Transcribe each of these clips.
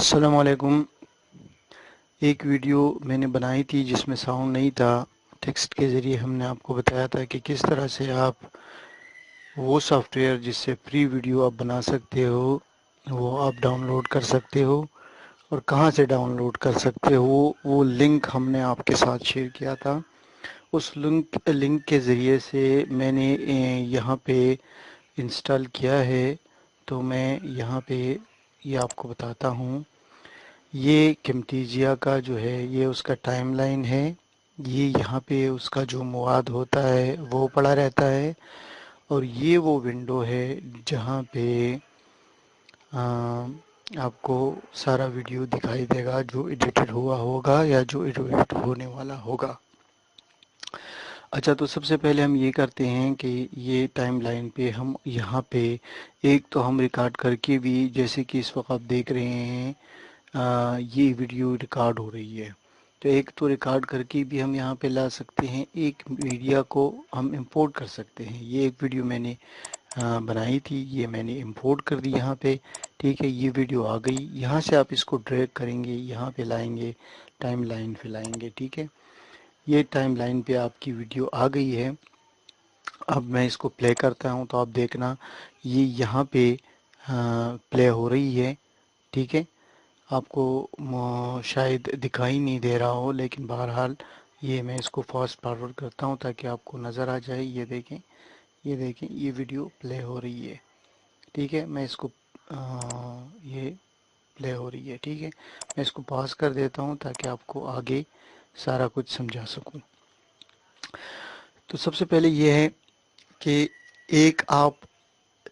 अस्सलाम वालेकुम। एक वीडियो मैंने बनाई थी जिसमें साउंड नहीं था। टेक्स्ट के ज़रिए हमने आपको बताया था कि किस तरह से आप वो सॉफ्टवेयर जिससे फ्री वीडियो आप बना सकते हो वो आप डाउनलोड कर सकते हो और कहाँ से डाउनलोड कर सकते हो वो लिंक हमने आपके साथ शेयर किया था। उस लिंक के ज़रिए से मैंने यहाँ पे इंस्टॉल किया है। तो मैं यहाँ पे ये आपको बताता हूँ। ये कैम्टेसिया का जो है ये उसका टाइमलाइन है। ये यहाँ पे उसका जो मवाद होता है वो पड़ा रहता है और ये वो विंडो है जहाँ पे आपको सारा वीडियो दिखाई देगा जो एडिटेड हुआ होगा या जो एडिट होने वाला होगा। अच्छा, तो सबसे पहले हम ये करते हैं कि ये टाइमलाइन पे हम यहाँ पे एक तो हम रिकॉर्ड करके भी, जैसे कि इस वक्त आप देख रहे हैं ये वीडियो रिकॉर्ड हो रही है, तो एक तो रिकॉर्ड करके भी हम यहाँ पे ला सकते हैं, एक मीडिया को हम इंपोर्ट कर सकते हैं। ये एक वीडियो मैंने बनाई थी, ये मैंने इंपोर्ट कर दी यहाँ पे। ठीक है, ये वीडियो आ गई। यहाँ से आप इसको ड्रैग करेंगे, यहाँ पे लाएंगे, टाइम लाइन पे लाएंगे। ठीक है, ये टाइम लाइन पे आपकी वीडियो आ गई है। अब मैं इसको प्ले करता हूँ तो आप देखना ये यहाँ पे प्ले हो रही है। ठीक है, आपको शायद दिखाई नहीं दे रहा हो, लेकिन बहरहाल ये मैं इसको फास्ट फॉरवर्ड करता हूँ ताकि आपको नज़र आ जाए। ये देखें, ये देखें, ये वीडियो प्ले हो रही है। ठीक है, मैं इसको ये प्ले हो रही है। ठीक है, मैं इसको पॉज कर देता हूँ ताकि आपको आगे सारा कुछ समझा सकूँ। तो सबसे पहले ये है कि एक आप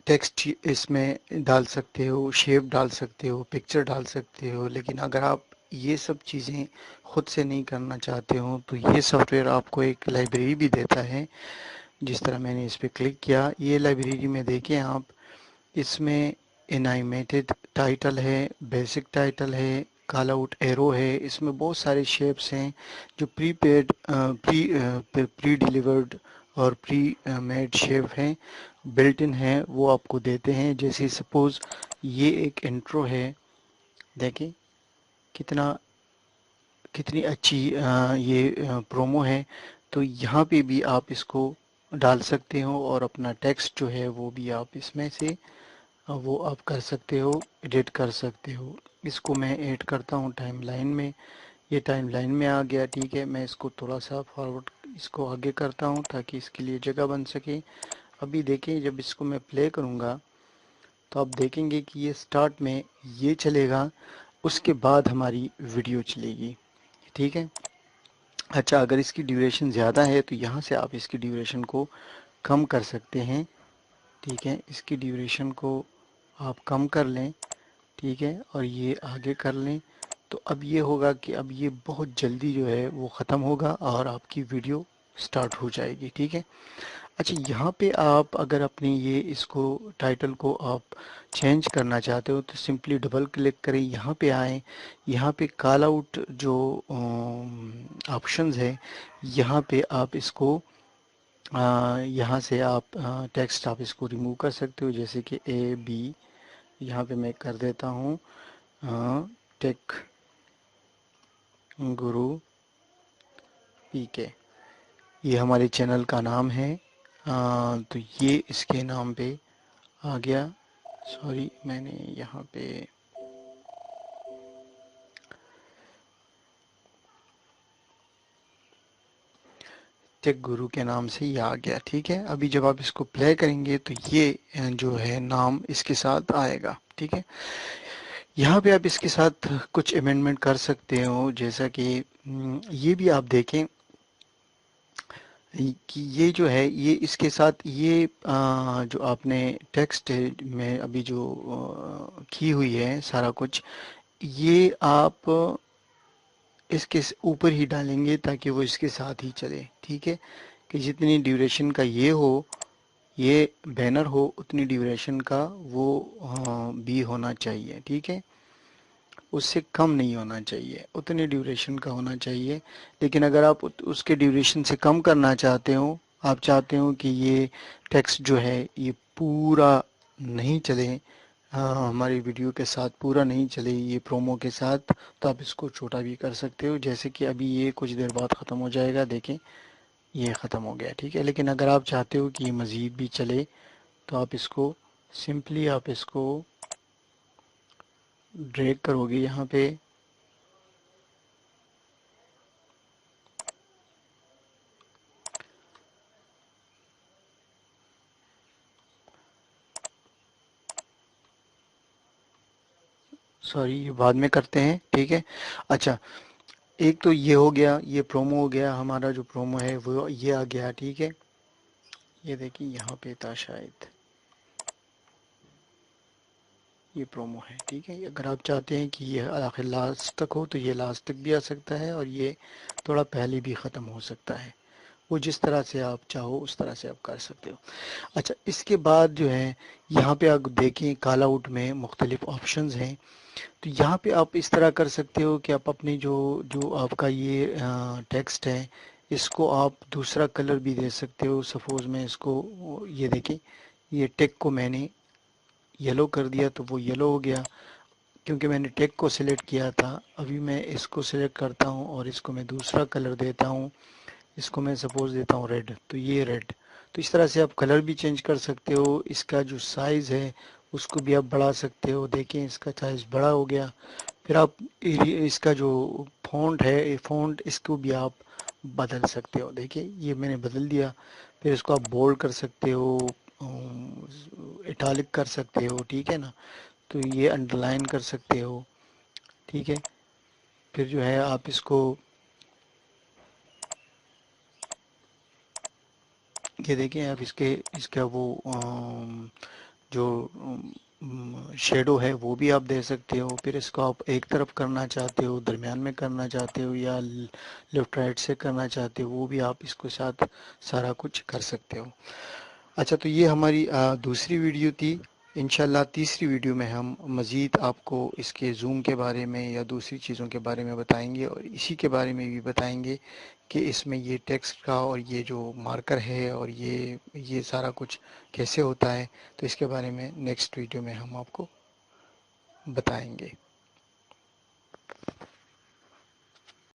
टेक्स्ट इसमें डाल सकते हो, शेप डाल सकते हो, पिक्चर डाल सकते हो, लेकिन अगर आप ये सब चीज़ें खुद से नहीं करना चाहते हो तो ये सॉफ्टवेयर आपको एक लाइब्रेरी भी देता है। जिस तरह मैंने इस पर क्लिक किया, ये लाइब्रेरी में देखें आप, इसमें एनिमेटेड टाइटल है, बेसिक टाइटल है, कॉल आउट एरो है, इसमें बहुत सारे शेप्स हैं जो प्री डिलीवर्ड और प्री मेड शेप हैं, बिल्ट इन है, वो आपको देते हैं। जैसे सपोज़ ये एक इंट्रो है, देखें कितनी अच्छी ये प्रोमो है। तो यहाँ पे भी आप इसको डाल सकते हो और अपना टेक्स्ट जो है वो भी आप इसमें से वो आप कर सकते हो, एडिट कर सकते हो। इसको मैं ऐड करता हूँ टाइमलाइन में। ये टाइमलाइन में आ गया। ठीक है, मैं इसको थोड़ा सा फॉरवर्ड इसको आगे करता हूँ ताकि इसके लिए जगह बन सके। अभी देखें, जब इसको मैं प्ले करूँगा तो आप देखेंगे कि ये स्टार्ट में ये चलेगा, उसके बाद हमारी वीडियो चलेगी। ठीक है। अच्छा, अगर इसकी ड्यूरेशन ज़्यादा है तो यहाँ से आप इसकी ड्यूरेशन को कम कर सकते हैं। ठीक है, इसकी ड्यूरेशन को आप कम कर लें। ठीक है, और ये आगे कर लें। तो अब ये होगा कि अब ये बहुत जल्दी जो है वो ख़त्म होगा और आपकी वीडियो स्टार्ट हो जाएगी। ठीक है। अच्छा, यहाँ पे आप अगर अपनी ये इसको टाइटल को आप चेंज करना चाहते हो तो सिंपली डबल क्लिक करें, यहाँ पे आएँ, यहाँ पे कॉल आउट जो ऑप्शंस है, यहाँ पे आप इसको यहाँ से आप टेक्स्ट आप इसको रिमूव कर सकते हो, जैसे कि ए बी, यहाँ पे मैं कर देता हूँ टेक गुरु पीके, ये हमारे चैनल का नाम है। तो ये इसके नाम पे आ गया। सॉरी, मैंने यहाँ पे टेक गुरु के नाम से ये आ गया। ठीक है, अभी जब आप इसको प्ले करेंगे तो ये जो है नाम इसके साथ आएगा। ठीक है, यहाँ पे आप इसके साथ कुछ अमेंडमेंट कर सकते हो, जैसा कि ये भी आप देखें कि ये जो है ये इसके साथ ये जो आपने टेक्स्ट में अभी जो की हुई है सारा कुछ, ये आप इसके ऊपर ही डालेंगे ताकि वो इसके साथ ही चले। ठीक है, कि जितनी ड्यूरेशन का ये हो, ये बैनर हो, उतनी ड्यूरेशन का वो भी होना चाहिए। ठीक है, उससे कम नहीं होना चाहिए, उतनी ड्यूरेशन का होना चाहिए। लेकिन अगर आप उसके ड्यूरेशन से कम करना चाहते हो, आप चाहते हो कि ये टेक्स्ट जो है ये पूरा नहीं चले, ہاں ہماری ویڈیو کے ساتھ پورا نہیں چلے یہ پرومو کے ساتھ، تو آپ اس کو چھوٹا بھی کر سکتے ہو، جیسے کہ ابھی یہ کچھ دیر بعد ختم ہو جائے گا، دیکھیں یہ ختم ہو گیا، ٹھیک ہے۔ لیکن اگر آپ چاہتے ہو کہ یہ مزید بھی چلے تو آپ اس کو سمپلی آپ اس کو ڈریگ کرو گے یہاں پہ، سوری یہ بعد میں کرتے ہیں، ٹھیک ہے۔ اچھا، ایک تو یہ ہو گیا، یہ پرومو ہو گیا، ہمارا جو پرومو ہے وہ یہ آ گیا، ٹھیک ہے۔ یہ دیکھیں یہاں پہ تھا شاید، یہ پرومو ہے، ٹھیک ہے۔ اگر آپ چاہتے ہیں کہ یہ آخر لاسٹ تک ہو تو یہ لاسٹ تک بھی آ سکتا ہے، اور یہ تھوڑا پہلے بھی ختم ہو سکتا ہے، وہ جس طرح سے آپ چاہو اس طرح سے آپ کر سکتے ہو۔ اچھا، اس کے بعد جو ہے یہاں پہ آپ دیکھیں کال آؤٹ میں مختلف آپشنز ہیں، تو یہاں پہ آپ اس طرح کر سکتے ہو کہ آپ اپنی جو آپ کا یہ ٹیکسٹ ہے اس کو آپ دوسرا کلر بھی دے سکتے ہو۔ سپوز میں اس کو، یہ دیکھیں یہ ٹیک کو میں نے یلو کر دیا تو وہ یلو ہو گیا، کیونکہ میں نے ٹیک کو سلیکٹ کیا تھا۔ ابھی میں اس کو سلیکٹ کرتا ہوں اور اس کو میں دوسرا کلر دیتا ہوں، اس کو میں سپوز دیتا ہوں ریڈ، تو یہ ریڈ۔ تو اس طرح سے آپ کلر بھی چینج کر سکتے ہو۔ اس کا جو سائز ہے اس کو بھی آپ بڑھا سکتے ہو، دیکھیں اس کا سائز بڑا ہو گیا۔ پھر آپ اس کا جو فونٹ ہے، فونٹ اس کو بھی آپ بدل سکتے ہو، دیکھیں یہ میں نے بدل دیا۔ پھر اس کو آپ بولڈ کر سکتے ہو، اٹالک کر سکتے ہو، ٹھیک ہے نا، تو یہ انڈر لائن کر سکتے ہو، ٹھیک ہے۔ پھر جو ہے آپ اس کو، یہ دیکھیں آپ اس کا وہ جو شیڈو ہے وہ بھی آپ دے سکتے ہو۔ پھر اس کو آپ ایک طرف کرنا چاہتے ہو، درمیان میں کرنا چاہتے ہو، یا لیفٹ رائٹ سے کرنا چاہتے ہو، وہ بھی آپ اس کو ساتھ سارا کچھ کر سکتے ہو۔ اچھا، تو یہ ہماری دوسری ویڈیو تھی۔ انشاءاللہ تیسری ویڈیو میں ہم مزید آپ کو اس کے زوم کے بارے میں یا دوسری چیزوں کے بارے میں بتائیں گے، اور اسی کے بارے میں بھی بتائیں گے کہ اس میں یہ ٹیکسٹ کا اور یہ جو مارکر ہے اور یہ سارا کچھ کیسے ہوتا ہے، تو اس کے بارے میں نیکسٹ ویڈیو میں ہم آپ کو بتائیں گے۔